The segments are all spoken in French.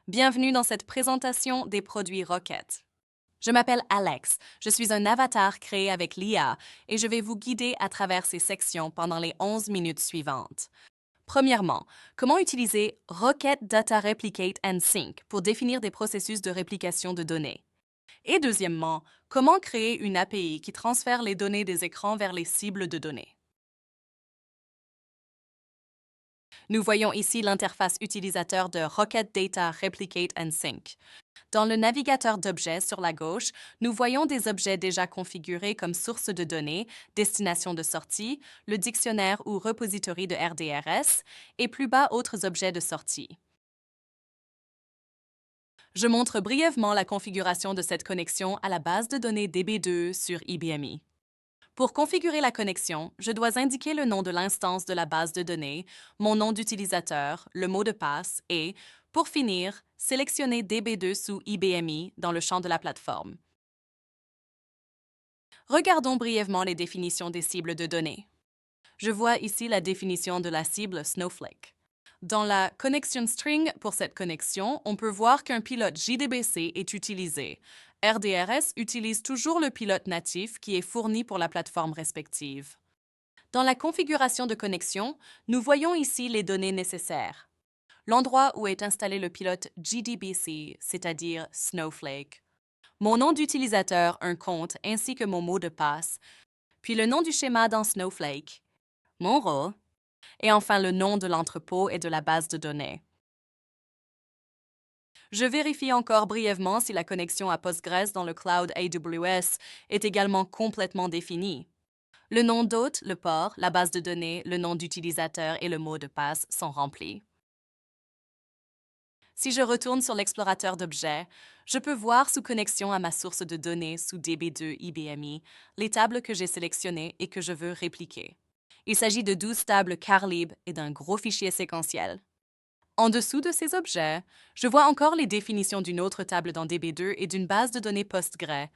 Bienvenue dans cette présentation des produits Rocket. Je m'appelle Alex, je suis un avatar créé avec l'IA et je vais vous guider à travers ces sections pendant les 11 minutes suivantes. Premièrement, comment utiliser Rocket Data Replicate and Sync pour définir des processus de réplication de données. Et deuxièmement, comment créer une API qui transfère les données des écrans vers les cibles de données. Nous voyons ici l'interface utilisateur de Rocket Data Replicate and Sync. Dans le navigateur d'objets sur la gauche, nous voyons des objets déjà configurés comme source de données, destination de sortie, le dictionnaire ou repository de RDRS, et plus bas autres objets de sortie. Je montre brièvement la configuration de cette connexion à la base de données DB2 sur IBMI. Pour configurer la connexion, je dois indiquer le nom de l'instance de la base de données, mon nom d'utilisateur, le mot de passe et, pour finir, sélectionner DB2 sous IBMI dans le champ de la plateforme. Regardons brièvement les définitions des cibles de données. Je vois ici la définition de la cible Snowflake. Dans la connection string pour cette connexion, on peut voir qu'un pilote JDBC est utilisé. RDRS utilise toujours le pilote natif qui est fourni pour la plateforme respective. Dans la configuration de connexion, nous voyons ici les données nécessaires. L'endroit où est installé le pilote JDBC, c'est-à-dire Snowflake. Mon nom d'utilisateur, un compte, ainsi que mon mot de passe, puis le nom du schéma dans Snowflake, mon rôle, et enfin le nom de l'entrepôt et de la base de données. Je vérifie encore brièvement si la connexion à Postgres dans le cloud AWS est également complètement définie. Le nom d'hôte, le port, la base de données, le nom d'utilisateur et le mot de passe sont remplis. Si je retourne sur l'explorateur d'objets, je peux voir sous connexion à ma source de données sous DB2 IBMI les tables que j'ai sélectionnées et que je veux répliquer. Il s'agit de 12 tables Carlib et d'un gros fichier séquentiel. En dessous de ces objets, je vois encore les définitions d'une autre table dans DB2 et d'une base de données Postgre.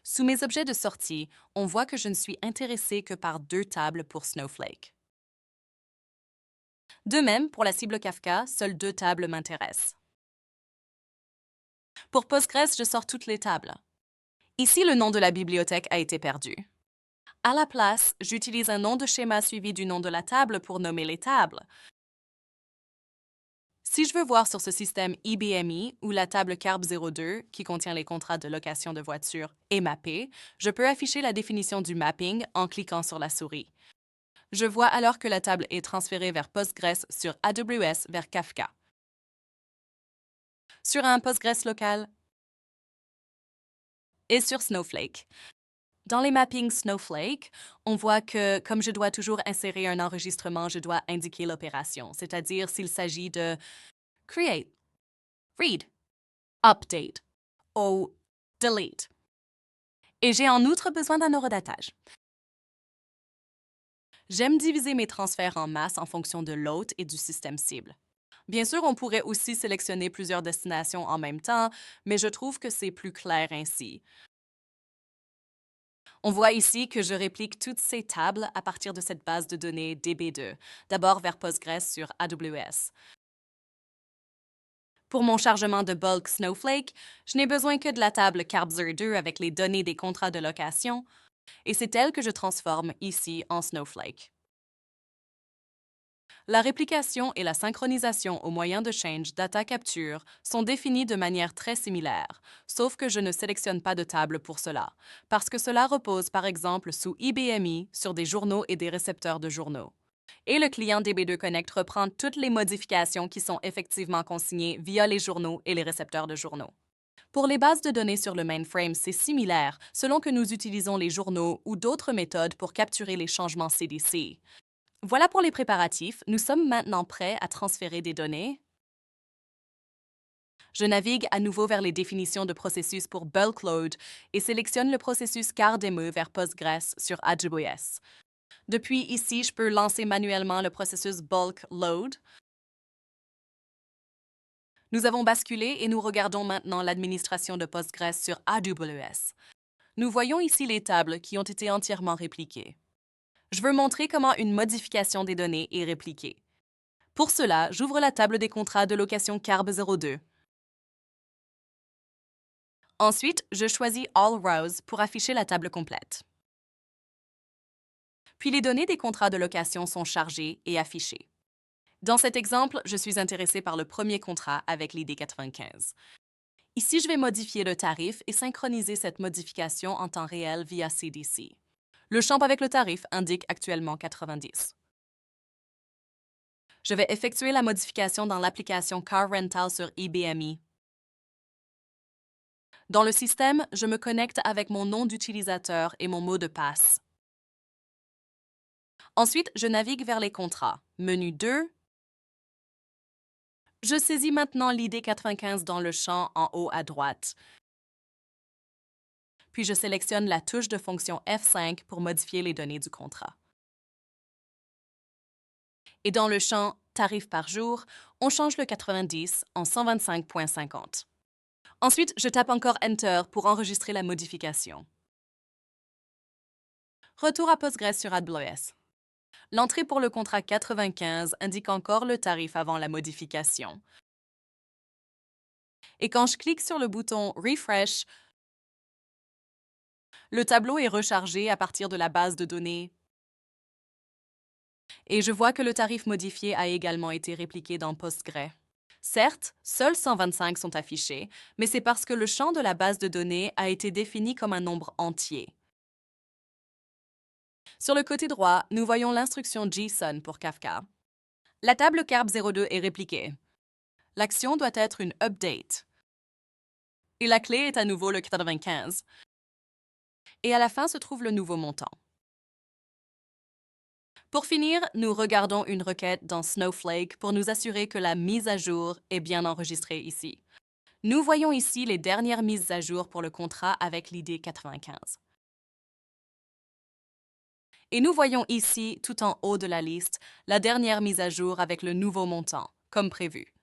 Sous mes objets de sortie, on voit que je ne suis intéressé que par 2 tables pour Snowflake. De même, pour la cible Kafka, seules 2 tables m'intéressent. Pour Postgres, je sors toutes les tables. Ici, le nom de la bibliothèque a été perdu. À la place, j'utilise un nom de schéma suivi du nom de la table pour nommer les tables. Si je veux voir sur ce système IBMI où la table CARB02, qui contient les contrats de location de voitures, est mappée, je peux afficher la définition du mapping en cliquant sur la souris. Je vois alors que la table est transférée vers Postgres sur AWS vers Kafka. Sur un Postgres local et sur Snowflake. Dans les mappings Snowflake, on voit que, comme je dois toujours insérer un enregistrement, je dois indiquer l'opération, c'est-à-dire s'il s'agit de create, read, update ou delete. Et j'ai en outre besoin d'un horodatage. J'aime diviser mes transferts en masse en fonction de l'hôte et du système cible. Bien sûr, on pourrait aussi sélectionner plusieurs destinations en même temps, mais je trouve que c'est plus clair ainsi. On voit ici que je réplique toutes ces tables à partir de cette base de données DB2, d'abord vers Postgres sur AWS. Pour mon chargement de bulk Snowflake, je n'ai besoin que de la table CARBZER2 avec les données des contrats de location, et c'est elle que je transforme ici en Snowflake. La réplication et la synchronisation au moyen de Change Data Capture sont définies de manière très similaire, sauf que je ne sélectionne pas de table pour cela, parce que cela repose par exemple sous IBMI sur des journaux et des récepteurs de journaux. Et le client DB2 Connect reprend toutes les modifications qui sont effectivement consignées via les journaux et les récepteurs de journaux. Pour les bases de données sur le mainframe, c'est similaire, selon que nous utilisons les journaux ou d'autres méthodes pour capturer les changements CDC. Voilà pour les préparatifs, nous sommes maintenant prêts à transférer des données. Je navigue à nouveau vers les définitions de processus pour bulk load et sélectionne le processus CARDME vers Postgres sur AWS. Depuis ici, je peux lancer manuellement le processus bulk load. Nous avons basculé et nous regardons maintenant l'administration de Postgres sur AWS. Nous voyons ici les tables qui ont été entièrement répliquées. Je veux montrer comment une modification des données est répliquée. Pour cela, j'ouvre la table des contrats de location CARB 02. Ensuite, je choisis All Rows pour afficher la table complète. Puis les données des contrats de location sont chargées et affichées. Dans cet exemple, je suis intéressé par le premier contrat avec l'ID 95. Ici, je vais modifier le tarif et synchroniser cette modification en temps réel via CDC. Le champ avec le tarif indique actuellement 90. Je vais effectuer la modification dans l'application Car Rental sur eBMI. Dans le système, je me connecte avec mon nom d'utilisateur et mon mot de passe. Ensuite, je navigue vers les contrats. Menu 2. Je saisis maintenant l'ID 95 dans le champ en haut à droite. Puis je sélectionne la touche de fonction F5 pour modifier les données du contrat. Et dans le champ Tarif par jour, on change le 90 en 125,50. Ensuite, je tape encore Enter pour enregistrer la modification. Retour à Postgres sur AdBloes. L'entrée pour le contrat 95 indique encore le tarif avant la modification. Et quand je clique sur le bouton Refresh, le tableau est rechargé à partir de la base de données. Et je vois que le tarif modifié a également été répliqué dans Postgres. Certes, seuls 125 sont affichés, mais c'est parce que le champ de la base de données a été défini comme un nombre entier. Sur le côté droit, nous voyons l'instruction JSON pour Kafka. La table CARB 02 est répliquée. L'action doit être une update. Et la clé est à nouveau le 95. Et à la fin se trouve le nouveau montant. Pour finir, nous regardons une requête dans Snowflake pour nous assurer que la mise à jour est bien enregistrée ici. Nous voyons ici les dernières mises à jour pour le contrat avec l'ID 95. Et nous voyons ici, tout en haut de la liste, la dernière mise à jour avec le nouveau montant, comme prévu.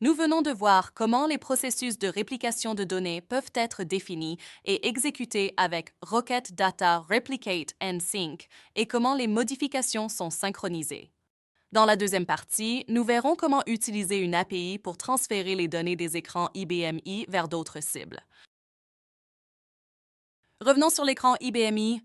Nous venons de voir comment les processus de réplication de données peuvent être définis et exécutés avec Rocket Data Replicate and Sync et comment les modifications sont synchronisées. Dans la deuxième partie, nous verrons comment utiliser une API pour transférer les données des écrans IBMI vers d'autres cibles. Revenons sur l'écran IBMI.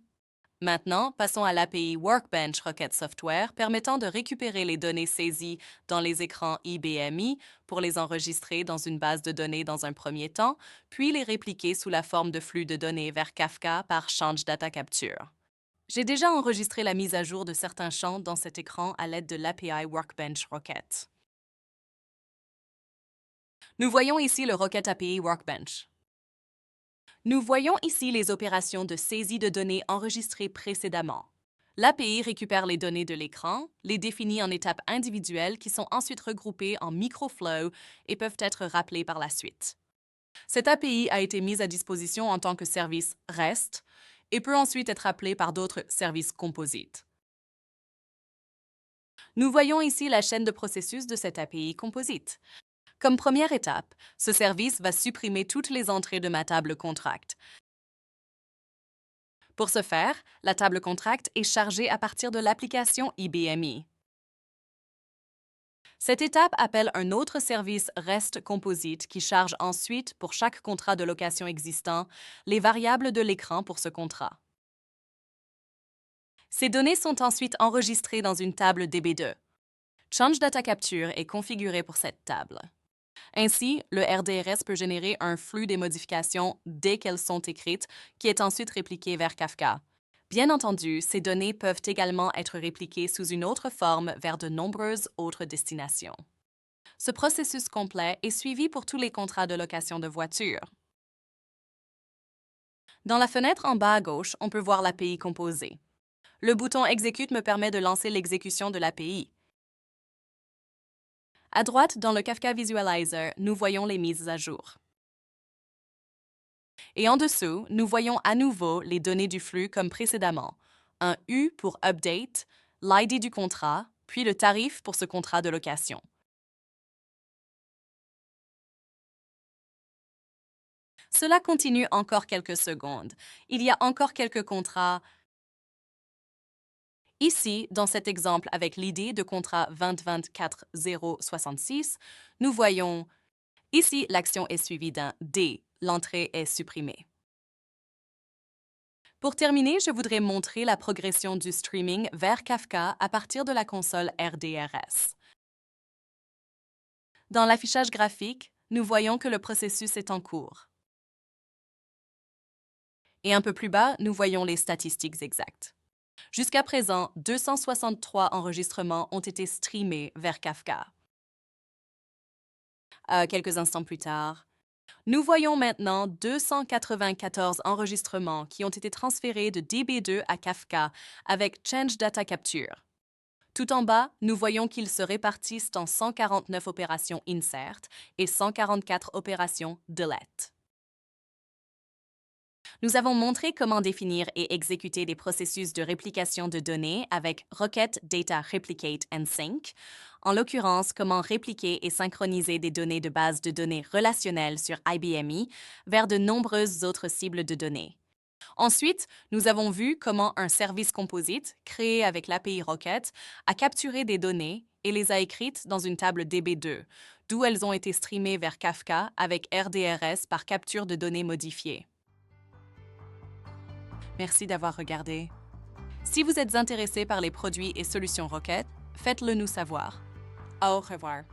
Maintenant, passons à l'API Workbench Rocket Software permettant de récupérer les données saisies dans les écrans IBMI pour les enregistrer dans une base de données dans un premier temps, puis les répliquer sous la forme de flux de données vers Kafka par Change Data Capture. J'ai déjà enregistré la mise à jour de certains champs dans cet écran à l'aide de l'API Workbench Rocket. Nous voyons ici le Rocket API Workbench. Nous voyons ici les opérations de saisie de données enregistrées précédemment. L'API récupère les données de l'écran, les définit en étapes individuelles qui sont ensuite regroupées en microflow et peuvent être rappelées par la suite. Cette API a été mise à disposition en tant que service REST et peut ensuite être appelée par d'autres services composites. Nous voyons ici la chaîne de processus de cette API composite. Comme première étape, ce service va supprimer toutes les entrées de ma table contract. Pour ce faire, la table contract est chargée à partir de l'application IBMI. Cette étape appelle un autre service REST Composite qui charge ensuite, pour chaque contrat de location existant, les variables de l'écran pour ce contrat. Ces données sont ensuite enregistrées dans une table DB2. Change Data Capture est configuré pour cette table. Ainsi, le RDRS peut générer un flux des modifications dès qu'elles sont écrites, qui est ensuite répliqué vers Kafka. Bien entendu, ces données peuvent également être répliquées sous une autre forme vers de nombreuses autres destinations. Ce processus complet est suivi pour tous les contrats de location de voitures. Dans la fenêtre en bas à gauche, on peut voir l'API composée. Le bouton Execute me permet de lancer l'exécution de l'API. À droite, dans le Kafka Visualizer, nous voyons les mises à jour. Et en dessous, nous voyons à nouveau les données du flux comme précédemment. Un U pour Update, l'ID du contrat, puis le tarif pour ce contrat de location. Cela continue encore quelques secondes. Il y a encore quelques contrats. Ici, dans cet exemple avec l'idée de contrat 2024-066, nous voyons ici l'action est suivie d'un D, l'entrée est supprimée. Pour terminer, je voudrais montrer la progression du streaming vers Kafka à partir de la console RDRS. Dans l'affichage graphique, nous voyons que le processus est en cours. Et un peu plus bas, nous voyons les statistiques exactes. Jusqu'à présent, 263 enregistrements ont été streamés vers Kafka. Quelques instants plus tard, nous voyons maintenant 294 enregistrements qui ont été transférés de DB2 à Kafka avec Change Data Capture. Tout en bas, nous voyons qu'ils se répartissent en 149 opérations insert et 144 opérations delete. Nous avons montré comment définir et exécuter des processus de réplication de données avec Rocket Data Replicate and Sync, en l'occurrence comment répliquer et synchroniser des données de base de données relationnelles sur IBMI vers de nombreuses autres cibles de données. Ensuite, nous avons vu comment un service composite, créé avec l'API Rocket, a capturé des données et les a écrites dans une table DB2, d'où elles ont été streamées vers Kafka avec RDRS par capture de données modifiées. Merci d'avoir regardé. Si vous êtes intéressé par les produits et solutions Rocket, faites-le nous savoir. Au revoir.